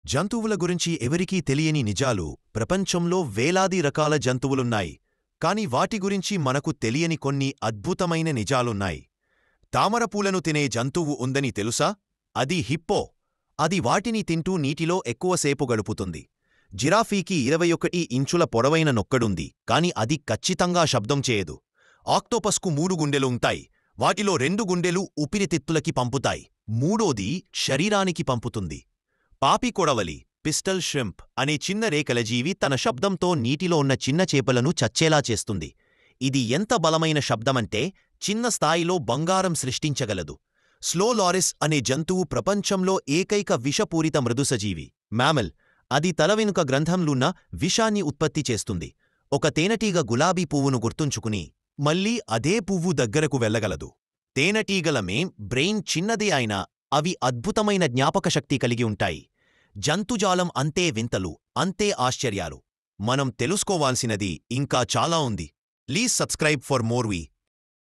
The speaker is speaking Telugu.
జంతువుల గురించి ఎవరికీ తెలియని నిజాలు. ప్రపంచంలో వేలాది రకాల జంతువులున్నాయి, కాని వాటి గురించి మనకు తెలియని కొన్ని అద్భుతమైన నిజాలున్నాయి. తామరపూలను తినే జంతువు ఉందని తెలుసా? అది హిప్పో. అది వాటిని తింటూ నీటిలో ఎక్కువసేపు గడుపుతుంది. జిరాఫీకి 21 ఇంచుల పొడవైన నొక్కడుంది, కాని అది ఖచ్చితంగా శబ్దం చేయదు. ఆక్టోపస్కు 3 గుండెలు ఉంటాయి. వాటిలో 2 గుండెలు ఊపిరితిత్తులకి పంపుతాయి, మూడోది శరీరానికి పంపుతుంది. పాపికొడవలి, పిస్టల్ ష్రింప్ అనే చిన్న రేఖల జీవి తన శబ్దంతో నీటిలో ఉన్న చిన్న చేపలను చచ్చేలా చేస్తుంది. ఇది ఎంత బలమైన శబ్దమంటే చిన్న స్థాయిలో బంగారం సృష్టించగలదు. స్లో లారిస్ అనే జంతువు ప్రపంచంలో ఏకైక విషపూరిత మృదుసజీవి. మ్యామల్. అది తల వెనుక గ్రంథంలున్న విషాన్ని ఉత్పత్తి చేస్తుంది. ఒక తేనెటీగ గులాబీ పువ్వును గుర్తుంచుకుని మళ్ళీ అదే పువ్వు దగ్గరకు వెళ్ళగలదు. తేనెటీగల బ్రెయిన్ చిన్నదే అయినా అవి అద్భుతమైన జ్ఞాపకశక్తి కలిగి ఉంటాయి. జంతుజాలం అంతే వింతలు, అంతే ఆశ్చర్యాలు. మనం తెలుసుకోవాల్సినది ఇంకా చాలా ఉంది. Please subscribe for more.